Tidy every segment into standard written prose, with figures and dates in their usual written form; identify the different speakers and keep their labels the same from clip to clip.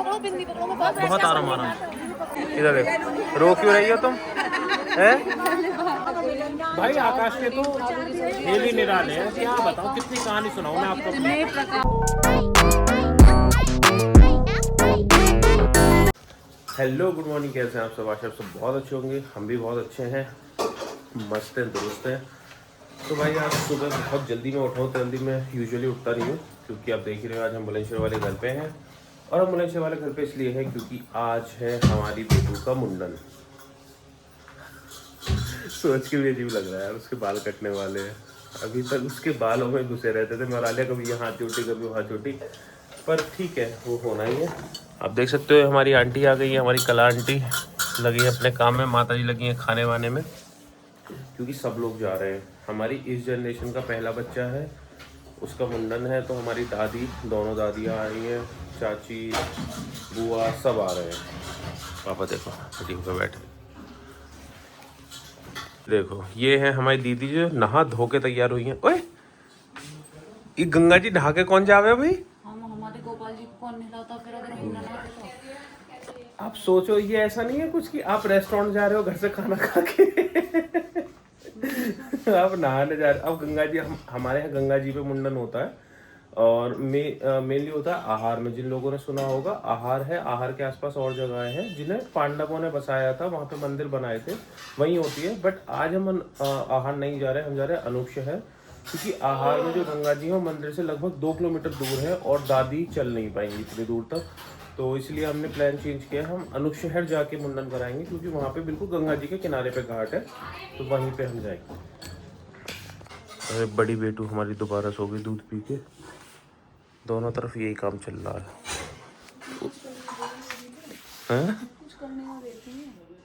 Speaker 1: बहुत आराम आराम। इधर देखो, रो क्यों रही हो तुम? हैं?
Speaker 2: भाई आकाश के तो खेल ही निराले हैं, क्या बताऊं, कितनी कहानी सुनाऊं मैं आपको।
Speaker 1: हेलो गुड मॉर्निंग, कैसे हैं आप सब? आशा आप सब बहुत अच्छे होंगे, हम भी बहुत अच्छे हैं, मस्त हैं, दुरुस्त हैं। तो भाई आज सुबह बहुत जल्दी मैं उठा हूँ। जल्दी मैं यूजुअली उठता नहीं हूँ, क्योंकि आप देख ही रहे हो आज हम बुलंदशहर वाले घर पे हैं। और हम बुलंदशहर वाले घर पे इसलिए हैं क्योंकि आज है हमारी बेटू का मुंडन। सोच के भी अजीब लग रहा है यार, उसके बाल कटने वाले हैं। अभी तक उसके बालों में घुसे रहते थे, मैं आलिया कभी यहाँ चोटी कभी वहाँ चोटी, पर ठीक है, वो होना ही है। आप देख सकते हो हमारी आंटी आ गई है, हमारी कला आंटी लगी है अपने काम में, माता जी लगी हैं खाने वाने में, क्योंकि सब लोग जा रहे हैं। हमारी इस जनरेशन का पहला बच्चा है, उसका मुंडन है, तो हमारी दादी, दोनों दादियाँ आ रही हैं, चाची, बुआ, सब आ रहे हैं। पापा देखो खड़ी होकर बैठे। देखो ये है हमारी दीदी जो नहा धो के तैयार हुई है। ओए ये गंगा जी नहा के कौन जावे भाई?
Speaker 3: हम हमारे गोपाल जी को कौन नहलाता, फिर अगर हम नहलाते तो।
Speaker 1: आप सोचो, ये ऐसा नहीं है कुछ कि आप रेस्टोरेंट जा रहे हो घर से खाना खा के आप नहाने जा रहे हो। अब गंगा जी, हमारे यहाँ गंगा जी पे मुंडन होता है, और मेनली होता है आहार में। जिन लोगों ने सुना होगा, आहार है, आहार के आसपास और जगह हैं जिन्हें पांडवों ने बसाया था, वहाँ पे मंदिर बनाए थे, वहीं होती है। बट आज हम आहार नहीं जा रहे, हम जा रहे हैं अनूप शहर, क्योंकि आहार में जो गंगा जी है वो मंदिर से लगभग 2 किलोमीटर दूर है, और दादी चल नहीं पाएंगी इतनी दूर तक। तो इसलिए हमने प्लान चेंज किया, हम अनूप शहर जाके मुंडन कराएंगे, क्योंकि वहाँ पे बिल्कुल गंगा जी के किनारे पे घाट है, तो वहीं पे हम जाएंगे। अरे बड़ी बेटू हमारी दोबारा सो गई दूध पी के। दोनों तरफ यही काम चल रहा है।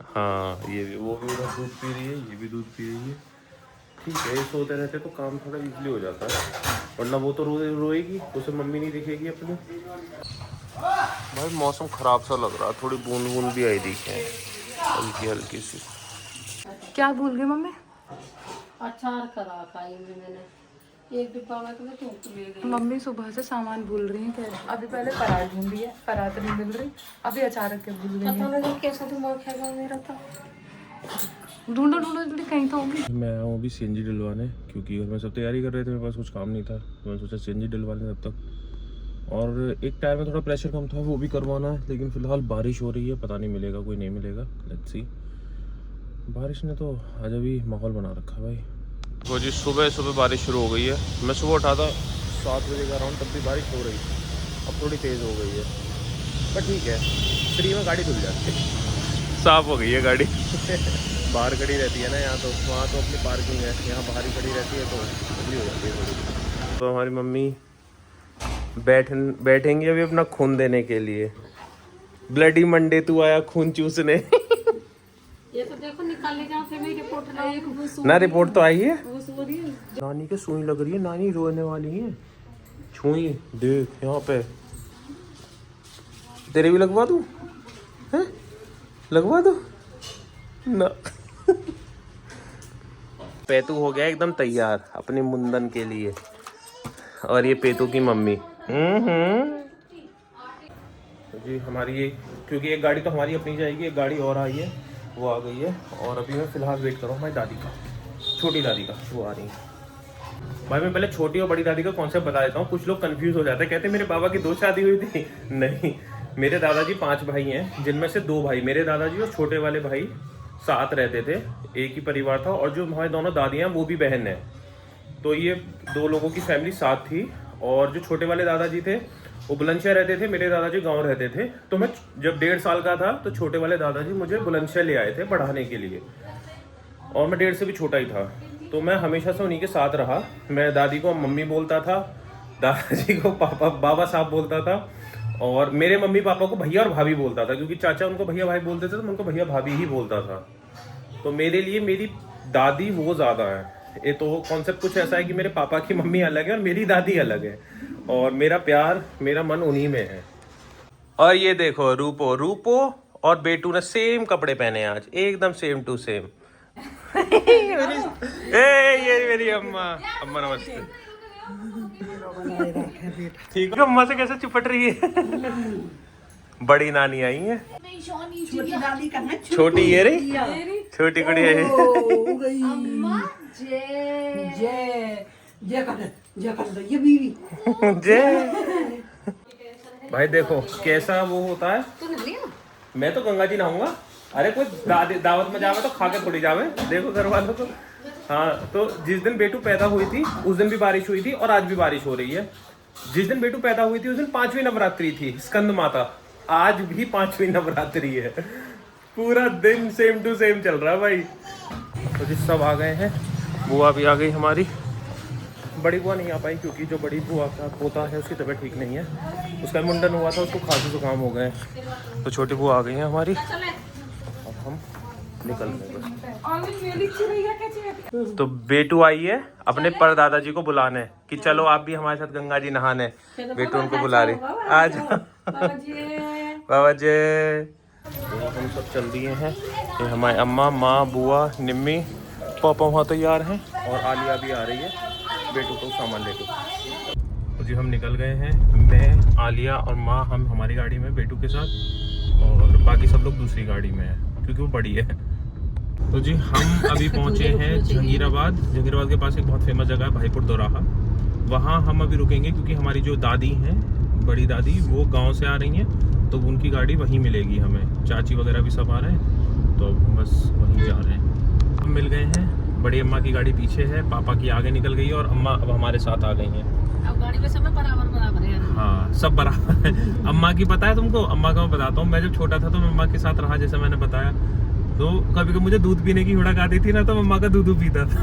Speaker 1: हाँ, ये भी, वो भी उधर दूध पी रही है, ये भी दूध पी रही है। ठीक है, ये सोते रहते तो काम थोड़ा इजीली हो जाता है, वरना वो तो रोएगी, उसे मम्मी नहीं दिखेगी अपने। भाई मौसम ख़राब सा लग रहा है, थोड़ी बूंद बूंद भी आई दिखी है, हल्की हल्की सी।
Speaker 3: क्या भूल गए मम्मी? अचार करा खाई मैंने, एक डिब्बा में तो तूप ले गई। मम्मी सुबह से सामान भूल रही है, कह रही अभी पहले पराठ ढूंढी है, पराठ नहीं मिल रही, अभी अचार रख के भूल गई है। कैसा दिमाग है मेरा तो। ढूंढो ढूंढो जल्दी, कहीं तो होगी।
Speaker 1: मैं आया हूँ अभी सीएनजी डलवाने, क्योंकि घर में सब तैयारी कर रहे थे, मेरे पास कुछ काम नहीं था, तो मैंने सोचा सीएनजी डलवाने तब तक। और एक टायर में थोड़ा प्रेशर कम था, वो भी करवाना है, लेकिन फ़िलहाल बारिश हो रही है, पता नहीं मिलेगा कोई, नहीं मिलेगा, लेट्स सी। बारिश ने तो आज अभी माहौल बना रखा है भाई। वो जी सुबह सुबह बारिश शुरू हो गई है। मैं सुबह उठा था 7 बजे का अराउंड, तब भी बारिश हो रही, अब थोड़ी तेज़ हो गई है, पर ठीक है, फ्री में गाड़ी धुल जाती है, साफ़ हो गई है गाड़ी बाहर खड़ी रहती है ना यहाँ, तो वहाँ तो अपनी पार्किंग है, यहाँ बाहर ही खड़ी रहती है, तो जल्दी हो जाती है थोड़ी। तो हमारी मम्मी बैठेंगे अभी अपना खून देने के लिए। ब्लडी मंडे तू आया खून चूसने
Speaker 3: ये तो देखो निकालने जहाँ से मेरी रिपोर्ट लाई,
Speaker 1: ना रिपोर्ट तो आई है,
Speaker 3: वो सो रही है।
Speaker 1: नानी के सुई लग रही है, नानी रोने वाली है। छुई देख यहाँ पे, तेरे भी लगवा दूँ? हैं लगवा दो ना पेतू हो गया एकदम तैयार अपने मुंडन के लिए, और ये पेतू की मम्मी। जी हमारी ये, क्योंकि एक गाड़ी तो हमारी अपनी जाएगी, एक गाड़ी और आई है, वो आ गई है, और अभी मैं फ़िलहाल वेट कर रहा हूँ हमारी दादी का, छोटी दादी का, वो आ रही है। भाई मैं पहले छोटी और बड़ी दादी का कॉन्सेप्ट बता देता हूँ, कुछ लोग कंफ्यूज हो जाते हैं, कहते हैं मेरे बाबा की 2 शादी हुई थी। नहीं, मेरे दादाजी 5 भाई हैं, जिनमें से 2 भाई मेरे दादाजी और छोटे वाले भाई साथ रहते थे, एक ही परिवार था, और जो हमारी दोनों दादियाँ वो भी बहन हैं, तो ये 2 लोगों की फैमिली साथ थी। और जो छोटे वाले दादाजी थे वो बुलंदशहर रहते थे, मेरे दादाजी गांव रहते थे। तो मैं जब 1.5 साल का था तो छोटे वाले दादाजी मुझे बुलंदशहर ले आए थे पढ़ाने के लिए, और मैं 1.5 से भी छोटा ही था, तो मैं हमेशा से उन्हीं के साथ रहा। मैं दादी को मम्मी बोलता था, दादाजी को पापा बाबा साहब बोलता था, और मेरे मम्मी पापा को भैया और भाभी बोलता था, क्योंकि चाचा उनको भैया भाई बोलते थे, तो मैं उनको भैया भाभी ही बोलता था। तो मेरे लिए मेरी दादी वो ज़्यादा है। ये तो कॉन्सेप्ट कुछ ऐसा है कि मेरे पापा की मम्मी अलग है और मेरी दादी अलग है, और मेरा प्यार, मेरा मन उन्हीं में है। और ये देखो रूपो, रूपो और बेटू ने सेम कपड़े पहने हैं आज, एकदम सेम टू सेम। ये मेरी अम्मा, अम्मा नमस्ते। ठीक है, अम्मा से कैसे चिपट रही है। बड़ी नानी आई है,
Speaker 4: छोटी दादी का है,
Speaker 1: छोटी ये रही, छोटी गुड़िया है।
Speaker 4: ये बीवी
Speaker 1: जय। भाई देखो कैसा वो होता है। मैं तो गंगा जी नहाऊंगा। अरे कोई दावत में जावे तो खा के थोड़ी जावे, देखो घर वालों को। हाँ, तो जिस दिन बेटू पैदा हुई थी उस दिन भी बारिश हुई थी और आज भी बारिश हो रही है। जिस दिन बेटू पैदा हुई थी उस दिन 5वीं नवरात्रि थी, स्कंद माता। आज भी 5वीं नवरात्रि है, पूरा दिन सेम टू सेम चल रहा है भाई। तो जिस सब आ गए हैं, बुआ भी आ गई हमारी। बड़ी बुआ नहीं आ पाई क्योंकि जो बड़ी बुआ का पोता है उसकी तबीयत ठीक नहीं है, उसका मुंडन हुआ था, उसको खांसी जुकाम हो गए। तो छोटी बुआ आ गई है हमारी, अब हम निकल गए। तो बेटू आई है अपने परदादा जी को बुलाने कि चलो आप भी हमारे साथ गंगा जी नहाने। बेटू उनको बुला रही, आज बाबा जी। तो हम सब चल दिए हैं, ये हमारे अम्मा, माँ, बुआ, निम्मी, पापा वहाँ तैयार हैं और आलिया भी आ रही है बेटू को सामान लेके। तो जी हम निकल गए हैं, मैं, आलिया और माँ, हम हमारी गाड़ी में बेटू के साथ, और बाकी सब लोग दूसरी गाड़ी में है क्योंकि वो बड़ी है। तो जी हम अभी पहुँचे हैं जहांगीराबाद। जहांगीराबाद के पास एक बहुत फेमस जगह है भाईपुर दोराहा, वहाँ हम अभी रुकेंगे क्योंकि हमारी जो दादी हैं, बड़ी दादी, वो गाँव से आ रही हैं, तो उनकी गाड़ी वहीं मिलेगी हमें। चाची वगैरह भी सब आ रहे हैं, तो हम बस वहीं जा रहे हैं। हम मिल गए हैं, बड़ी अम्मा की गाड़ी पीछे है, पापा की आगे निकल गई है और अम्मा अब हमारे साथ आ गई हैं।
Speaker 4: अब गाड़ी में सब बराबर है।
Speaker 1: हाँ, सब बराबर है। अम्मा की पता है तुमको, अम्मा का मैं बताता हूँ। मैं जब छोटा था तो मैं अम्मा के साथ रहा, जैसे मैंने बताया। तो कभी कभी मुझे दूध पीने की हुड़क आती थी ना, तो अम्मा का दूध पीता था।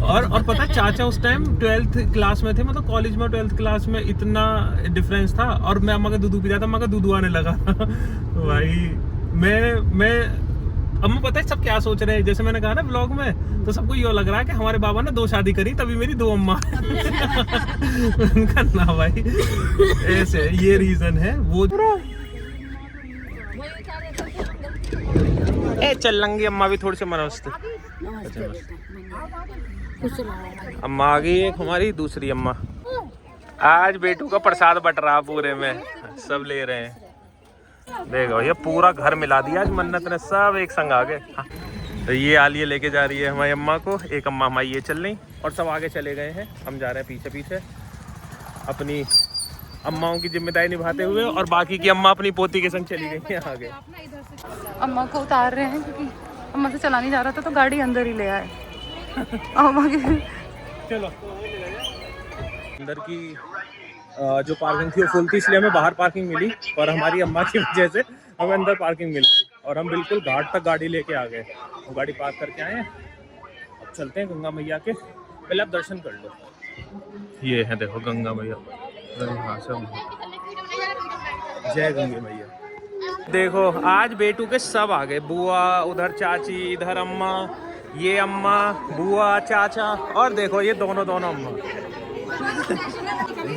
Speaker 1: और पता है चाचा उस टाइम 12th क्लास में थे, मतलब कॉलेज में 12th क्लास में, इतना डिफरेंस था। और मैं अम्मा का दूध पीता था, अम्मा का दूध आने लगा। भाई मैं अम्मा पता है सब क्या सोच रहे हैं, जैसे मैंने कहा ना ब्लॉग में, तो सबको ये लग रहा है कि हमारे बाबा ने 2 शादी करी तभी मेरी 2 अम्मा। उनका ना भाई, ऐसे ये रीजन है वो। ए चल लंगी अम्मा भी थोड़ी सी मनोस्ती। अम्मा आ गई एक हमारी दूसरी अम्मा। आज बेटू का प्रसाद बट रहा पूरे में, सब ले रहे हैं। देखो ये पूरा घर मिला दिया आज मन्नत ने, सब एक संग आ गए। हाँ। तो ये आलिया लेके जा रही है हमारी अम्मा को, एक अम्मा हमारी ये चल रही और सब आगे चले गए हैं। हम जा रहे हैं पीछे पीछे अपनी अम्माओं की जिम्मेदारी निभाते हुए, और बाकी की अम्मा अपनी पोती के संग चली गई है आगे।
Speaker 3: अम्मा को उतार रहे हैं क्योंकि अम्मा से चला नहीं जा रहा था, तो गाड़ी अंदर ही ले आए। अम्मा की
Speaker 1: चलो अंदर की जो पार्किंग थी वो फुल थी, इसलिए हमें बाहर पार्किंग मिली, और हमारी अम्मा की वजह से हमें अंदर पार्किंग मिल गई और हम बिल्कुल घाट तक गाड़ी लेके आ गए। तो गाड़ी पार्क करके आए, अब चलते हैं गंगा मैया के। पहले आप दर्शन कर लो। ये है देखो गंगा मैया, जय गंगे मैया। देखो आज बेटू के सब आ गए, बुआ उधर, चाची इधर, अम्मा, ये अम्मा, बुआ, चाचा, और देखो ये दोनों अम्मा।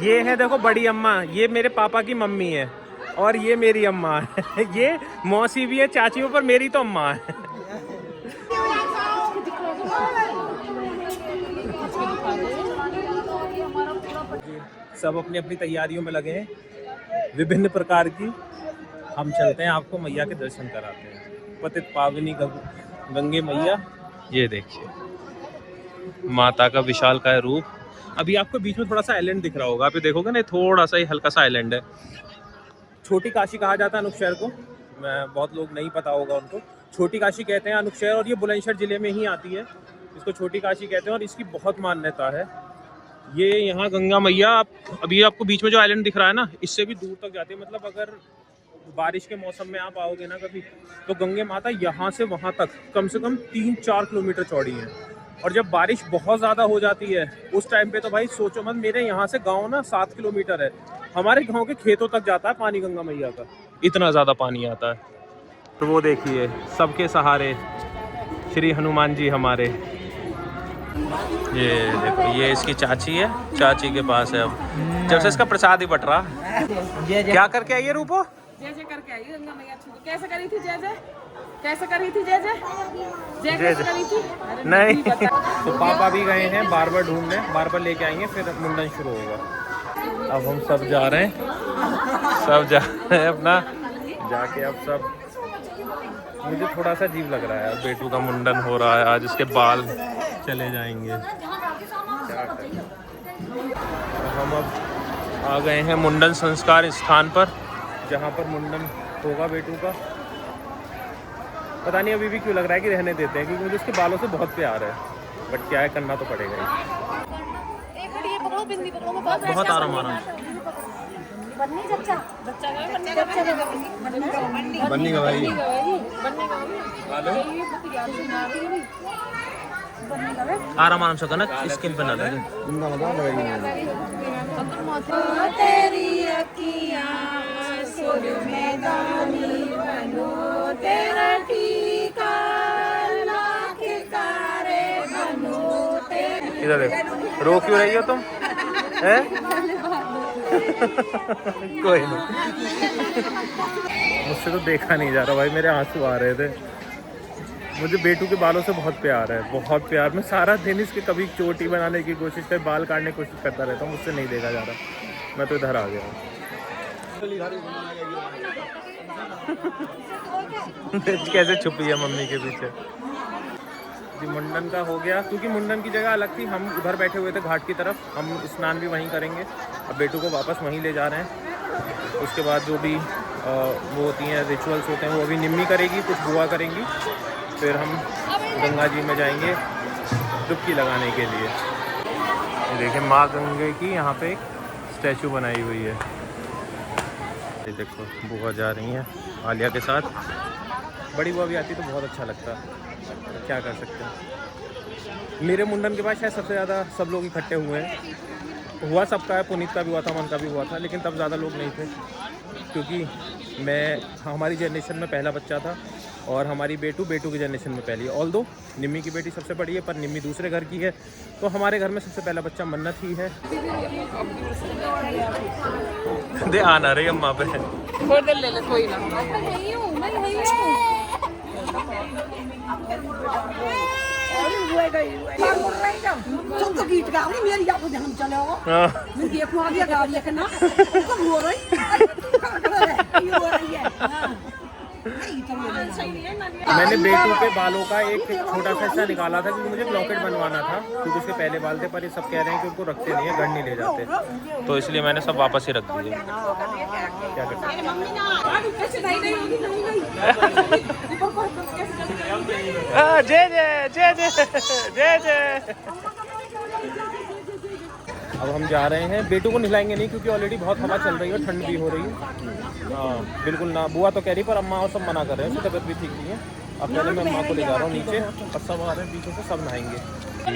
Speaker 1: ये है देखो बड़ी अम्मा, ये मेरे पापा की मम्मी है, और ये मेरी अम्मा है। ये मौसी भी है चाची, पर मेरी तो अम्मा है। सब अपनी अपनी तैयारियों में लगे हैं विभिन्न प्रकार की। हम चलते हैं, आपको मैया के दर्शन कराते हैं। पतित पावनी गंगे मैया, ये देखिए माता का विशालकाय रूप। अभी आपको बीच में थोड़ा सा आइलैंड दिख रहा होगा, आप ये देखोगे ना, थोड़ा सा ही हल्का सा आइलैंड है। छोटी काशी कहा जाता है अनुपशहर को, बहुत लोग नहीं पता होगा उनको। छोटी काशी कहते हैं अनुपशहर, और ये बुलंदशहर जिले में ही आती है, इसको छोटी काशी कहते हैं, और इसकी बहुत मान्यता है। ये यहाँ गंगा मैया, अभी आपको बीच में जो आइलैंड दिख रहा है ना, इससे भी दूर तक जाती है। मतलब अगर बारिश के मौसम में आप आओगे ना कभी, तो गंगे माता यहाँ से वहाँ तक कम से कम 3-4 किलोमीटर चौड़ी है। और जब बारिश बहुत ज़्यादा हो जाती है उस टाइम पे तो भाई सोचो मत, मेरे यहाँ से गांव ना 7 किलोमीटर है, हमारे गांव के खेतों तक जाता है पानी गंगा मैया का, इतना ज़्यादा पानी आता है। तो वो देखिए सबके सहारे श्री हनुमान जी हमारे। ये देखो ये इसकी चाची है, चाची के पास है अब, जब से इसका प्रसाद ही बट रहा। क्या करके आई है रूपो?
Speaker 5: जय जय करके आई गंगा मैया। कैसे करी थी जय जय? कैसे करी थी जय जय? जय कैसे करी थी?
Speaker 1: नहीं। तो पापा भी गए हैं बार्बर ढूंढने, बार्बर लेके आएंगे, फिर मुंडन शुरू होगा। अब हम सब जा रहे हैं अपना जाके। अब सब मुझे थोड़ा सा अजीब लग रहा है, अब बेटू का मुंडन हो रहा है आज, इसके बाल चले जाएंगे, क्या करें। हम अब आ गए हैं मुंडन संस्कार स्थान पर, जहाँ पर मुंडन होगा बेटू का। पता नहीं अभी भी क्यों लग रहा है कि रहने देते हैं, क्योंकि मुझे उसके बालों से बहुत प्यार है, बट क्या है, करना तो पड़ेगा ही। बहुत आराम बन्नी का भाई आराम से करना, स्किन पे ना लगे। इधर देखो, रो क्यों रही हो तुम? हैं? कोई नहीं, मुझसे तो देखा नहीं जा रहा भाई, मेरे आंसू आ रहे थे। मुझे बेटू के बालों से बहुत प्यार है, बहुत प्यार। मैं सारा दिन इसके कभी चोटी बनाने की कोशिश कर, बाल काटने की कोशिश करता रहता हूँ, मुझसे नहीं देखा जा रहा। मैं तो इधर आ गया हूँ। कैसे छुपी है मम्मी के पीछे। जी मुंडन का हो गया, क्योंकि मुंडन की जगह अलग थी, हम उधर बैठे हुए थे घाट की तरफ, हम स्नान भी वहीं करेंगे। अब बेटू को वापस वहीं ले जा रहे हैं। उसके बाद जो भी वो होती हैं रिचुअल्स होते हैं वो अभी निम्मी करेगी, कुछ बुआ करेंगी, फिर हम गंगा जी में जाएंगे डुबकी लगाने के लिए। ये देखिए माँ गंगे की यहाँ पे एक स्टैचू बनाई हुई है। ये देखो बुआ जा रही हैं आलिया के साथ। बड़ी बुआ भी आती तो बहुत अच्छा लगता, क्या कर सकते हैं। मेरे मुंडन के बाद शायद सबसे ज़्यादा सब लोग इकट्ठे हुए हैं। हुआ सबका है, पुनीत का भी हुआ था, मन का भी हुआ था, लेकिन तब ज़्यादा लोग नहीं थे, क्योंकि हमारी जनरेशन में पहला बच्चा था और हमारी बेटू की जनरेशन में पहली है। ऑल्दो निम्मी की बेटी सबसे बड़ी है, पर निम्मी दूसरे घर की है, तो हमारे घर में सबसे पहला बच्चा मन्नत ही है। दे आना रही अम्मा पे
Speaker 5: ले ले कोई ना।
Speaker 4: तुम तो गीत गा रही, मेरी याद ध्यान चले हो। मैं देखो आगे गा रही है ना, कब हो रही है।
Speaker 1: मैंने बेटू के बालों का एक छोटा सा हिस्सा निकाला था, क्योंकि मुझे लॉकेट बनवाना था, क्योंकि उसके पहले बाल थे, पर ये सब कह रहे हैं कि उनको रखते नहीं है, घर नहीं ले जाते, तो इसलिए मैंने सब वापस ही रख दिए। क्या करते हैं। जय जय जय जय जय जय। अब हम जा रहे हैं, बेटू को नहलाएंगे नहीं, क्योंकि ऑलरेडी बहुत हवा चल रही है, ठंड भी हो रही है। हाँ बिल्कुल ना, बुआ तो कह रही, पर अम्मा और सब मना कर रहे हैं, उसकी तबीयत भी ठीक नहीं है। अब पहले मैं अम्मा को ले जा रहा हूँ नीचे, और सब आ रहे हैं पीछे से, सब नहाएंगे।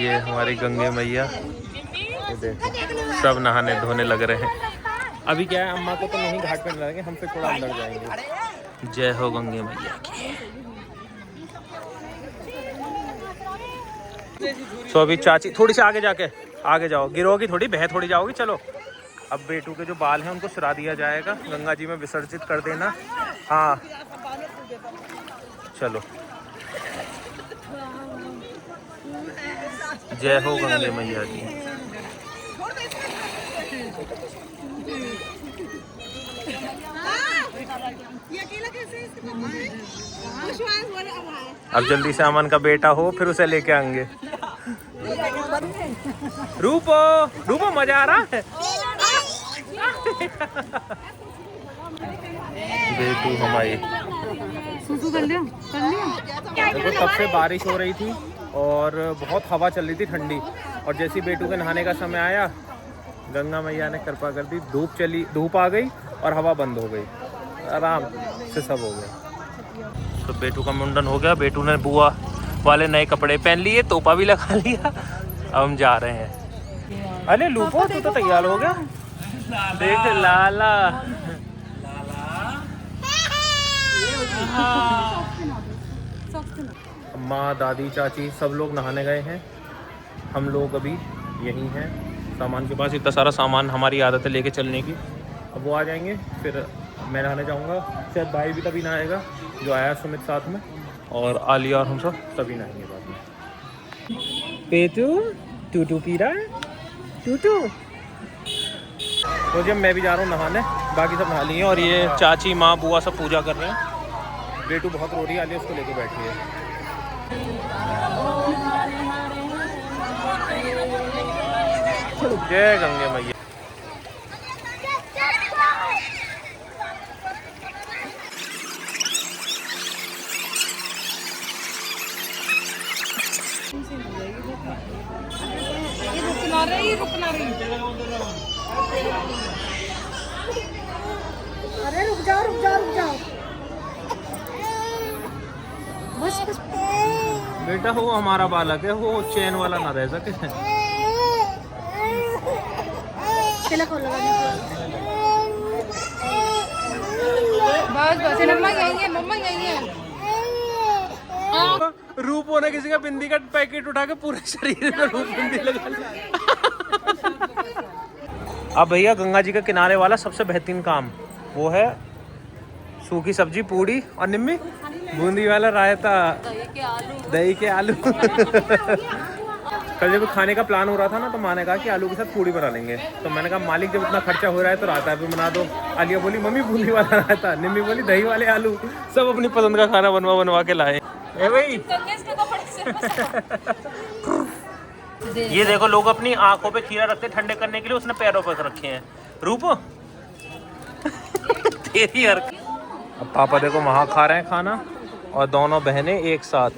Speaker 1: ये हमारी गंगे मैया, ये देखो सब नहाने धोने लग रहे हैं। अभी क्या है, अम्मा को तो नहीं घाट पे नहाएंगे, हम फिर थोड़ा अंदर जाएंगे। जय हो गंगे मैया की। तो अभी चाची थोड़ी सी आगे जाओ, गिरोगी थोड़ी, बह थोड़ी जाओगी। चलो अब बेटू के जो बाल हैं उनको सुरा दिया जाएगा, गंगा जी में विसर्जित कर देना। हाँ चलो, जय हो गंगे मैया की। अब जल्दी से अमन का बेटा हो, फिर उसे लेके आएंगे। रूपो मजा आ रहा है। बेटू हमारी देखो, तब से बारिश हो रही थी और बहुत हवा चल रही थी ठंडी, और जैसे बेटू के नहाने का समय आया, गंगा मैया ने कृपा कर दी, धूप आ गई और हवा बंद हो गई, आराम से सब हो गया। तो बेटू का मुंडन हो गया, बेटू ने बुआ वाले नए कपड़े पहन लिए, तोपा भी लगा लिया। अब हम जा रहे हैं। अरे लूपो तू तो तैयार हो गया, देख लाला। माँ दादी चाची सब लोग नहाने गए हैं, हम लोग अभी यहीं हैं। सामान के पास इतना सारा सामान, हमारी आदत है लेके चलने की। अब वो आ जाएंगे, फिर मैं नहाने जाऊंगा, शायद भाई भी तभी नहाएगा जो आया सुमित साथ में, और आलिया और हम सब तभी नहाएंगे बाद में। पेटू टूटू पी रहा है, टूटू। तो जब मैं भी जा रहा हूँ नहाने, बाकी सब नहा लिए और ये चाची माँ बुआ सब पूजा कर रहे हैं। बेटू बहुत रो रही है, आलिया उसको लेके बैठी है। जय गंगे मैया।
Speaker 4: अरे रुक जाओ रुक जाओ रुक जाओ। बस बस
Speaker 1: बेटा वो हमारा बालक है, वो चैन वाला ना रह सके।
Speaker 3: बस बस मम्मा यही है, मम्मा यही है।
Speaker 1: रूपो ने किसी का बिंदी का पैकेट उठा के पूरे शरीर में रूप बिंदी लगा ली। अब भैया गंगा जी के किनारे वाला सबसे बेहतरीन काम वो है सूखी सब्जी पूड़ी और निम्मी बूंदी वाला रायता, दही के आलू। कल जब खाने का प्लान हो रहा था ना तो माँ ने कहा कि आलू के साथ पूड़ी बना लेंगे, तो मैंने कहा मालिक जब इतना खर्चा हो रहा है तो रायता भी बना दो। आलिया बोली मम्मी बूंदी वाला रायता, निम्मी बोली दही वाले आलू। सब अपनी पसंद का खाना बनवा के लाए। ए भाई ये देखो लोग अपनी आंखों पे खीरा रखते ठंडे करने के लिए, उसने पैरों पर रखे हैं। रूपो तेरी यार। अब पापा देखो वहाँ खा रहे हैं खाना और दोनों बहनें एक साथ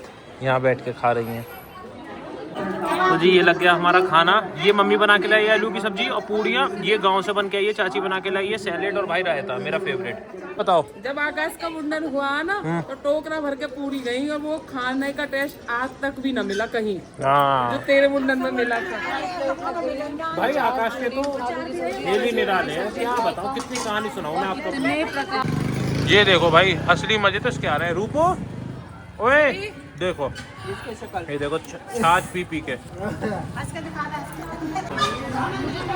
Speaker 1: यहाँ बैठ के खा रही हैं। तो जी ये लग गया हमारा खाना। ये मम्मी बना के लाई है आलू की सब्जी और पूड़ियाँ, ये गांव से बन के आई है, चाची बना के लाई है सैलेड और भाई रायता मेरा फेवरेट। बताओ।
Speaker 5: जब आकाश का मुंडन हुआ ना तो टोकरा भर के पूरी गई और वो खाने का टेस्ट आज तक भी न मिला कहीं,
Speaker 1: हाँ
Speaker 5: जो तेरे मुंडन में मिला था।
Speaker 2: भाई आकाश के तो खेल ही निराले हैं, क्या बताऊं कितनी कहानी सुनाऊं मैं आपको।
Speaker 1: ये देखो भाई असली मजे तो इसके आ रहे हैं। रूपो ओए देखो, ये देखो छाछ पी के।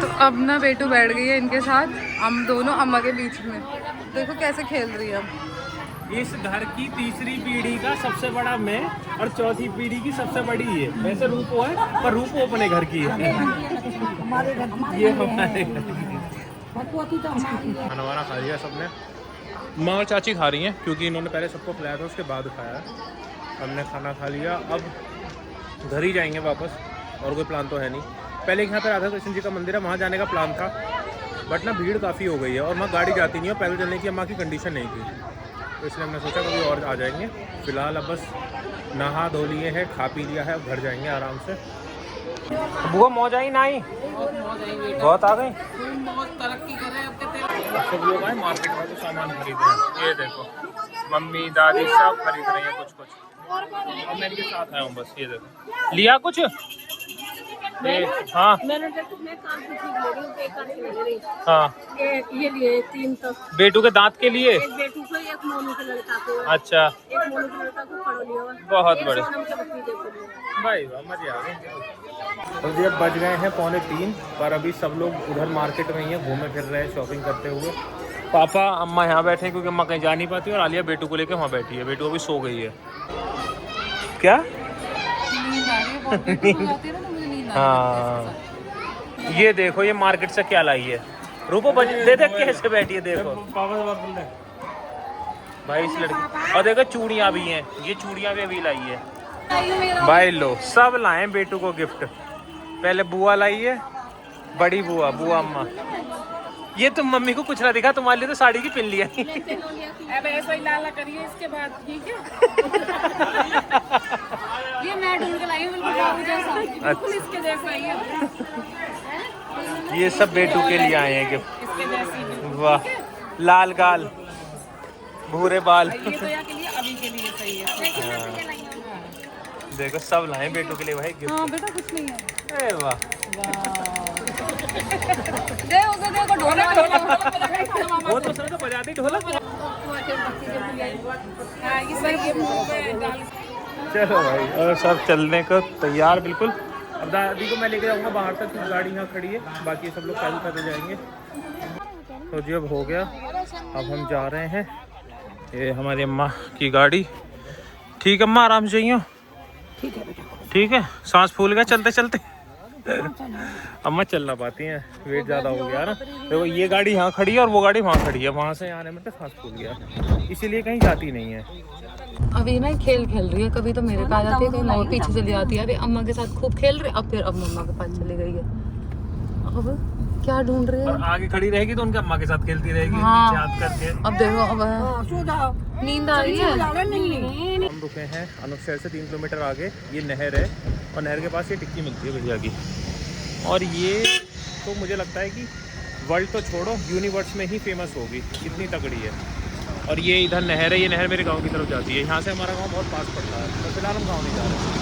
Speaker 3: तो अब ना बेटू बैठ गई है इनके साथ, हम दोनों अम्मा के बीच में। देखो कैसे खेल रही है।
Speaker 2: इस घर की तीसरी पीढ़ी का सबसे बड़ा मैं और चौथी पीढ़ी की सबसे बड़ी है। वैसे रूपो है पर रूपो अपने घर की है। ये हमारे घर
Speaker 1: खाना वाना खा लिया सबने, माँ और चाची खा रही हैं क्योंकि इन्होंने पहले सबको खिलाया था उसके बाद खाया। हमने खाना खा लिया, अब घर ही जाएंगे वापस, और कोई प्लान तो है नहीं। पहले यहाँ पे राधा कृष्ण जी का मंदिर है, वहाँ जाने का प्लान था, बट ना भीड़ काफ़ी हो गई है और वहाँ गाड़ी जाती नहीं है, पैदल चलने की अम्मा की कंडीशन नहीं थी, तो इसलिए हमने सोचा कभी और आ जाएंगे। फिलहाल अब बस नहा धो लिए हैं, खा पी लिया है, अब घर जाएंगे आराम से। बुआ मौज आई ना आई? बहुत आ गई। सब लोग आए मार्केट में तो सामान खरीद रहे हैं। ये देखो मम्मी दादी सब खरीद रही हैं कुछ कुछ, और मैं इनके साथ आया हूँ बस। ये देखो लिया कुछ। हाँ हाँ
Speaker 4: ये लिए 3 तक
Speaker 1: बेटू के दांत के लिए।
Speaker 4: एक बेटू को, एक मोनू के लड़का को,
Speaker 1: अच्छा
Speaker 4: एक मोनू के लड़का को पढ़ो लिया।
Speaker 1: बहुत बड़े
Speaker 4: भाई
Speaker 1: भाई मजे आ गए। तो जी अब बज गए हैं 2:45 पर अभी सब लोग उधर मार्केट में ही हैं, घूमे फिर रहे हैं शॉपिंग करते हुए। पापा अम्मा यहाँ बैठे हैं क्योंकि अम्मा कहीं जा नहीं पाती और आलिया बेटू को लेकर वहाँ बैठी है। बेटू अभी सो गई है। क्या हाँ ये देखो ये मार्केट से क्या लाई है। रूपो दे दे कैसे बैठी है देखो भाई इस लड़की। और देखो चूड़ियाँ भी हैं, ये चूड़ियाँ भी अभी लाई है भाई। लो सब लाए बेटू को गिफ्ट। पहले बुआ लाई है, बड़ी बुआ अम्मा। ये तुम मम्मी को कुछ ना दिखा, तुम्हारे लिए तो साड़ी की पिन लिया।
Speaker 5: अब ऐसा ही लाला करिए इसके बाद, ठीक है।
Speaker 3: ये मैं ढूंढ के लाई हूं, बिल्कुल बाबू जैसा,
Speaker 5: बिल्कुल इसके जैसा ही है।
Speaker 1: ये सब बेटू के लिए आए हैं गिफ्ट।
Speaker 5: इसके जैसी भी।
Speaker 1: वाह लाल गाल भूरे बाल।
Speaker 5: ये तो यहाँ के लिए अभी के लिए सही है।
Speaker 1: देखो सब लाए बेटू के लिए भाई गिफ्ट।
Speaker 3: हाँ बेटा कुछ नहीं है।
Speaker 1: अरे वाह
Speaker 3: दे उसे, देखो ढोलक
Speaker 1: वो तो सर तो बजाती ढोलक। चलो भाई और सब चलने को तैयार बिल्कुल। अब दादी को मैं लेके जाऊंगा बाहर तक, गाड़ी यहाँ खड़ी है, बाकी सब लोग पैदल पैदल जाएंगे। तो जी अब हो गया, अब हम जा रहे हैं। ये हमारी अम्मा की गाड़ी। ठीक है अम्मा आराम से जाइए। ठीक है सांस फूल गया चलते चलते। अम्मा चल ना पाती हैं, वेट ज़्यादा हो गया ना। देखो ये गाड़ी यहाँ खड़ी है और वो गाड़ी वहाँ खड़ी है, वहाँ से आने में तो सांस फूल गया, इसीलिए कहीं जाती नहीं है।
Speaker 3: अभी ना खेल रही है, कभी तो मेरे पास आती है, कभी मम्मा पीछे चली आती है। अभी अम्मा के साथ खूब खेल रही है, अब फिर अब मम्मा के पास चली गई है। अब क्या ढूंढ रही है?
Speaker 2: और आगे खड़ी रहेगी तो उनके अम्मा के साथ खेलती रहेगी,
Speaker 3: हाँ।
Speaker 2: पीछे हाथ करके।
Speaker 3: अब देखो, अब नींद आ रही है।
Speaker 1: हम रुके हैं अनूप शहर से 3 किलोमीटर आगे, ये नहर है और नहर के पास ये टिक्की मिलती है भैया की। और ये तो मुझे लगता है कि वर्ल्ड तो छोड़ो, यूनिवर्स में ही फेमस होगी, इतनी तगड़ी है। और ये इधर नहर है, ये नहर मेरे गांव की तरफ जाती है, यहाँ से हमारा गांव बहुत पास पड़ता है। तो फिलहाल हम गाँव नहीं जा रहे।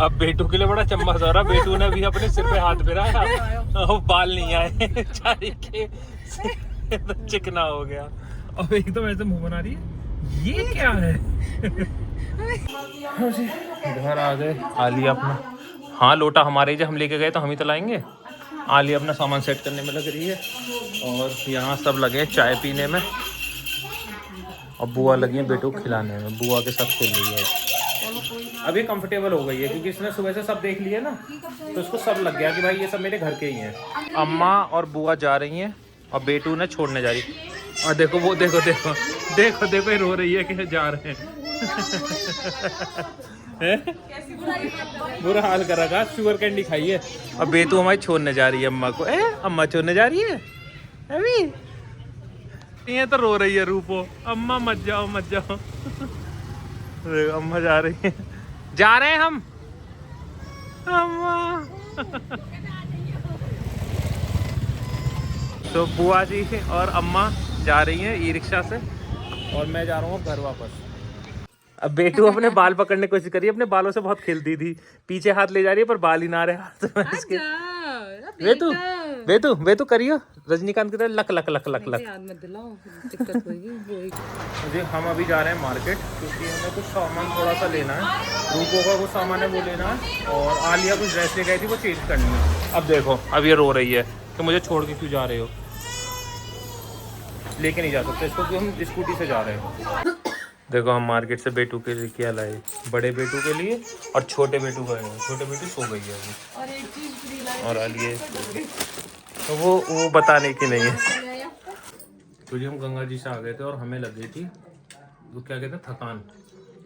Speaker 2: अब बेटू के लिए बड़ा चम्मच हो रहा, बेटू ने भी अपने सिर पे हाथ फिराया, बाल नहीं आए चारी के, तो चिकना हो गया। अब एकदम ऐसे मुंह बना रही है, ये क्या है?
Speaker 1: घर आ गए, आलिया अपना, हाँ लोटा हमारे जो हम लेके गए तो हम ही तो लाएंगे। आलिया अपना सामान सेट करने में लग रही है और यहाँ सब लगे हैं चाय पीने में, और बुआ लगी है बेटू को खिलाने में, बुआ के साथ खेल रही है। अब ये कंफर्टेबल हो गई है क्योंकि इसने सुबह से सब देख लिया ना, तो इसको सब लग गया कि भाई ये सब मेरे घर के ही हैं। अम्मा और बुआ जा रही हैं और बेटू ने छोड़ने जा रही। और देखो वो, देखो देखो देखो देखो ये रो रही है कि जा रहे हैं। बुरा हाल कर रखा, शुगर कैंडी खाई है। अब बेटू हमारी छोड़ने जा रही है अम्मा को। अम्मा छोड़ने जा रही है अभी, ये तो रो रही है रूपो, अम्मा मत जाओ मत जाओ। अम्मा जा रही है, जा रहे हैं हम अम्मा। तो बुआ जी और अम्मा जा रही हैं ई रिक्शा से और मैं जा रहा हूँ घर वापस। अब बेटू अपने बाल पकड़ने की कोशिश करी, अपने बालों से बहुत खेलती थी, पीछे हाथ ले जा रही है पर बाल ही ना रहे हाथ में इसके। बेटू बेटू बेटू करियो रजनीकांत की तरह luck luck luck luck luck. मुझे हम अभी जा रहे हैं मार्केट क्योंकि हमें कुछ सामान थोड़ा सा लेना है, रूपो का कुछ सामान है वो लेना है, और आलिया कुछ ड्रेस ले गई थी वो चेंज करनी है। अब देखो अब ये रो रही है कि मुझे छोड़ के क्यों जा रहे हो, लेके नहीं जा सकते इसको क्योंकि हम स्कूटी से जा रहे हैं। देखो हम मार्केट से बेटू के लिए क्या लाए, बड़े बेटू के लिए और छोटे बेटू का है, छोटे बेटू सो गई है अभी, और एक चीज फ्री लाई और आलिया तो वो बताने की नहीं है। तो जी हम गंगा जी से आ गए थे और हमें लग गई थी वो क्या कहते हैं थकान,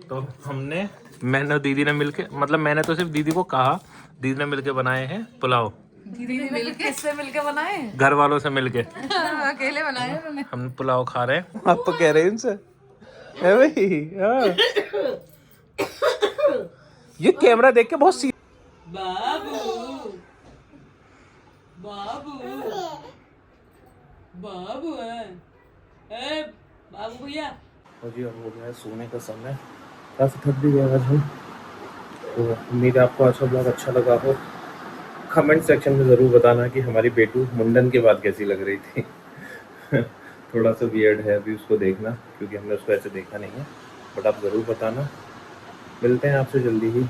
Speaker 1: तो हमने मैंने और दीदी ने मिलके, मतलब मैंने तो सिर्फ दीदी को कहा, दीदी ने मिलके बनाए हैं पुलाव।
Speaker 3: दीदी ने मिलके, किससे मिलके बनाए?
Speaker 1: घर वालों से मिलके।
Speaker 3: अकेले बनाए उन्होंने।
Speaker 1: हम पुलाव खा रहे हैं, आप तो कह रहे हैं इनसे है भाई। हाँ। ये कैमरा देख के बहुत
Speaker 5: बाबू बाबू बाबू है बाबू भैया।
Speaker 1: और जी अब हो गया है सोने का समय, काफ़ी थक भी गया आज हम, तो उम्मीद है आपको आज का ब्लॉग अच्छा लगा हो। कमेंट सेक्शन में ज़रूर बताना कि हमारी बेटू मुंडन के बाद कैसी लग रही थी। थोड़ा सा वियर्ड है अभी उसको देखना क्योंकि हमने उसको ऐसे देखा नहीं है, बट आप ज़रूर बताना। मिलते हैं आपसे जल्दी ही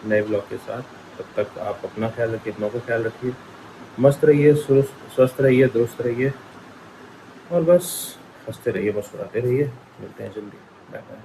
Speaker 1: नए ब्लॉग के साथ, तब तक आप अपना ख्याल रखिए, अपनों का ख्याल रखिए, मस्त रहिए, स्वस्थ रहिए, दुरुस्त रहिए और बस हंसते रहिए, मुस्कुराते रहिए। मिलते हैं जल्दी, बाय बाय।